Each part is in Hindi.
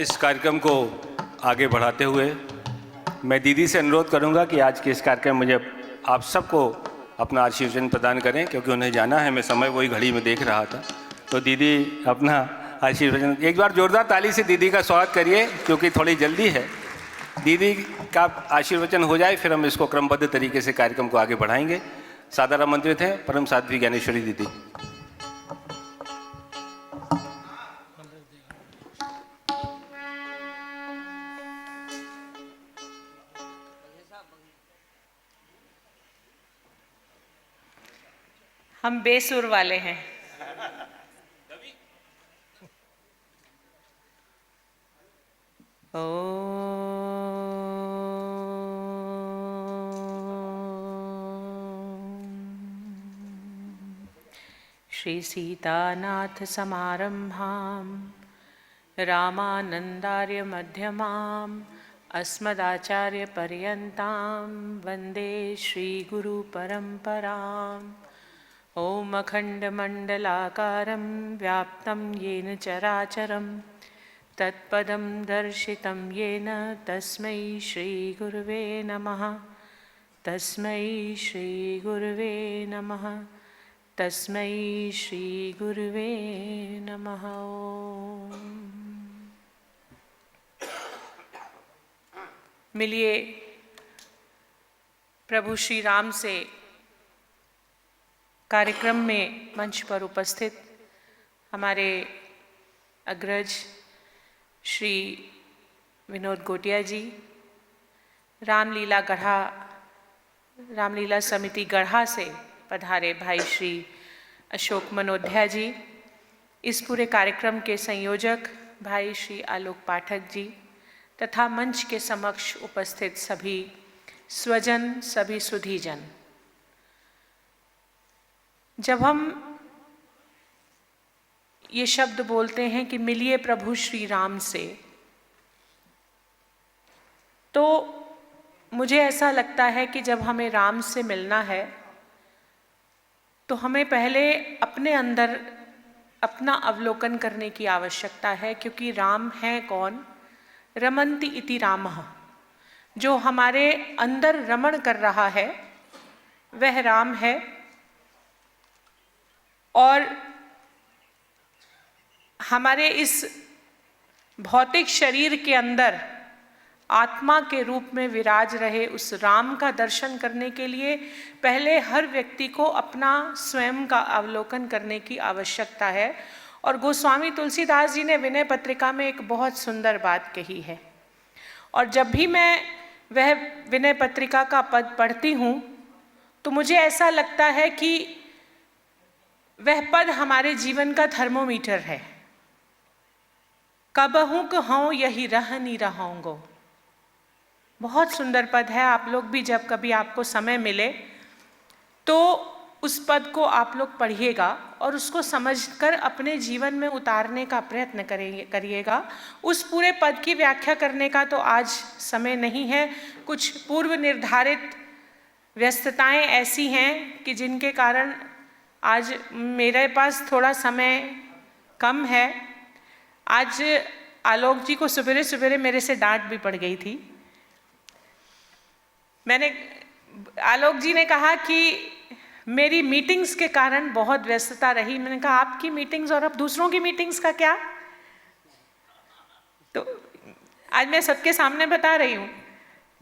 इस कार्यक्रम को आगे बढ़ाते हुए मैं दीदी से अनुरोध करूंगा कि आज के इस कार्यक्रम में मुझे आप सबको अपना आशीर्वाद प्रदान करें, क्योंकि उन्हें जाना है। मैं समय वही घड़ी में देख रहा था, तो दीदी अपना आशीर्वाद, एक बार जोरदार ताली से दीदी का स्वागत करिए, क्योंकि थोड़ी जल्दी है। दीदी का आशीर्वचन हो जाए, फिर हम इसको क्रमबद्ध तरीके से कार्यक्रम को आगे बढ़ाएंगे। सादर आमंत्रित हैं परम साध्वी ज्ञानेश्वरी दीदी। हम बेसुर वाले हैं। श्री सीतानाथ समारंभां रामानंदार्य मध्यमाम् अस्मदाचार्य पर्यन्तां वन्दे श्री गुरु परंपराम्। ओम अखंडमंडलाकारं व्याप्तं येन चराचरं तत्पदं दर्शितं येन तस्मै श्री गुरुवे नमः। तस्मै श्री गुरुवे नमः। तस्मै श्री गुरुवे नमः। मिलिए प्रभु श्री राम से कार्यक्रम में मंच पर उपस्थित हमारे अग्रज श्री विनोद गोटिया जी, रामलीला समिति गढ़ा से पधारे भाई श्री अशोक मनोध्या जी, इस पूरे कार्यक्रम के संयोजक भाई श्री आलोक पाठक जी तथा मंच के समक्ष उपस्थित सभी स्वजन, सभी सुधीजन। जब हम ये शब्द बोलते हैं कि मिलिए प्रभु श्री राम से, तो मुझे ऐसा लगता है कि जब हमें राम से मिलना है तो हमें पहले अपने अंदर अपना अवलोकन करने की आवश्यकता है, क्योंकि राम है कौन? रमन्ति इति रामः। जो हमारे अंदर रमण कर रहा है वह राम है। और हमारे इस भौतिक शरीर के अंदर आत्मा के रूप में विराज रहे उस राम का दर्शन करने के लिए पहले हर व्यक्ति को अपना स्वयं का अवलोकन करने की आवश्यकता है। और गोस्वामी तुलसीदास जी ने विनय पत्रिका में एक बहुत सुंदर बात कही है, और जब भी मैं वह विनय पत्रिका का पद पढ़ती हूँ तो मुझे ऐसा लगता है कि वह पद हमारे जीवन का थर्मोमीटर है। कबहू कहूँ यही रह नहीं रहूँगो। बहुत सुंदर पद है। आप लोग भी जब कभी आपको समय मिले तो उस पद को आप लोग पढ़िएगा और उसको समझकर अपने जीवन में उतारने का प्रयत्न करिएगा। उस पूरे पद की व्याख्या करने का तो आज समय नहीं है। कुछ पूर्व निर्धारित व्यस्तताएं ऐसी हैं कि जिनके कारण आज मेरे पास थोड़ा समय कम है। आज आलोक जी को सवेरे सवेरे मेरे से डांट भी पड़ गई थी। आलोक जी ने कहा कि मेरी मीटिंग्स के कारण बहुत व्यस्तता रही। मैंने कहा आपकी मीटिंग्स और अब दूसरों की मीटिंग्स का क्या? तो आज मैं सबके सामने बता रही हूँ।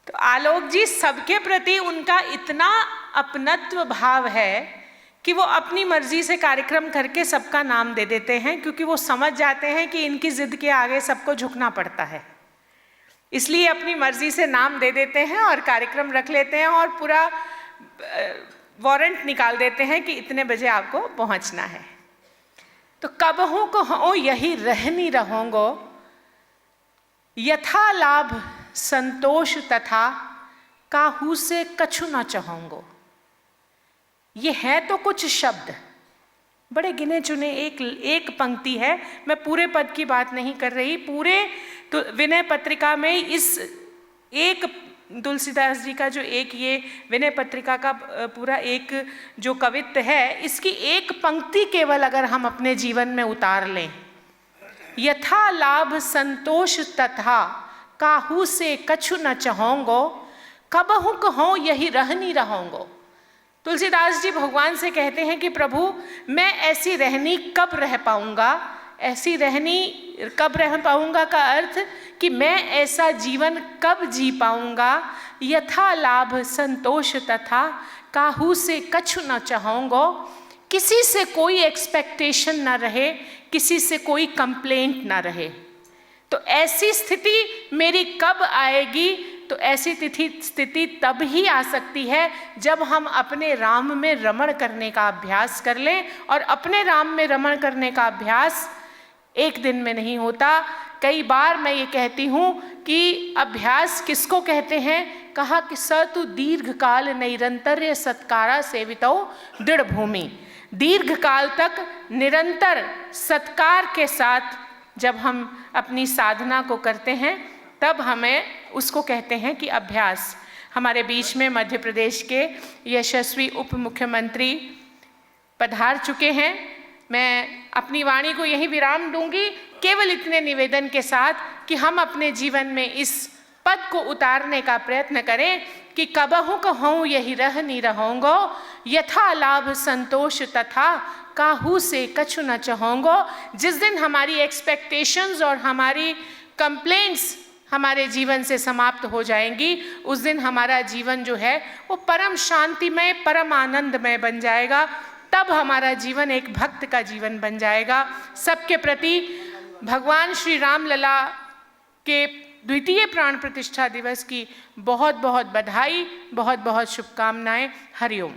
तो आलोक जी, सबके प्रति उनका इतना अपनत्व भाव है कि वो अपनी मर्जी से कार्यक्रम करके सबका नाम दे देते हैं, क्योंकि वो समझ जाते हैं कि इनकी जिद के आगे सबको झुकना पड़ता है। इसलिए अपनी मर्जी से नाम दे देते हैं और कार्यक्रम रख लेते हैं और पूरा वारंट निकाल देते हैं कि इतने बजे आपको पहुंचना है। तो कबहू कहूँ यही रहनी रहूँगो, यथा लाभ संतोष तथा काहू से कछु न चाहूँगो। ये है तो कुछ शब्द, बड़े गिने चुने एक पंक्ति है। मैं पूरे पद की बात नहीं कर रही। पूरे तो विनय पत्रिका में इस एक तुलसीदास जी का जो एक ये विनय पत्रिका का पूरा एक जो कवित्व है, इसकी एक पंक्ति केवल अगर हम अपने जीवन में उतार लें यथा लाभ संतोष तथा काहू से कछु न चाहोंगो, कबहु कहो यही रहनी रहोंगो। तुलसीदास जी भगवान से कहते हैं कि प्रभु मैं ऐसी रहनी कब रह पाऊंगा, ऐसी रहनी कब रह पाऊंगा का अर्थ कि मैं ऐसा जीवन कब जी पाऊंगा। यथा लाभ संतोष तथा काहू से कछु न चाहोंगो, किसी से कोई एक्सपेक्टेशन ना रहे, किसी से कोई कंप्लेंट ना रहे। तो ऐसी स्थिति मेरी कब आएगी? तो ऐसी स्थिति तब ही आ सकती है जब हम अपने राम में रमण करने का अभ्यास कर लें। और अपने राम में रमण करने का अभ्यास एक दिन में नहीं होता। कई बार मैं ये कहती हूँ कि अभ्यास किसको कहते हैं? कहा कि स तु दीर्घ काल नैरंतर्य सत्कारा सेवितो दृढ़ भूमि। दीर्घ काल तक निरंतर सत्कार के साथ जब हम अपनी साधना को करते हैं तब हमें उसको कहते हैं कि अभ्यास। हमारे बीच में मध्य प्रदेश के यशस्वी उप मुख्यमंत्री पधार चुके हैं। मैं अपनी वाणी को यही विराम दूंगी केवल इतने निवेदन के साथ कि हम अपने जीवन में इस पद को उतारने का प्रयत्न करें कि कबहु कहूँ यही रहनी रहोंगो, यथा लाभ संतोष तथा काहू से कछु न चाहोंगो। जिस दिन हमारी एक्सपेक्टेशंस और हमारी कंप्लेंट्स हमारे जीवन से समाप्त हो जाएंगी, उस दिन हमारा जीवन जो है वो परम शांतिमय, परम आनंदमय बन जाएगा। तब हमारा जीवन एक भक्त का जीवन बन जाएगा। सबके प्रति भगवान श्री राम लला के द्वितीय प्राण प्रतिष्ठा दिवस की बहुत बहुत बधाई, बहुत बहुत शुभकामनाएं। हरिओम।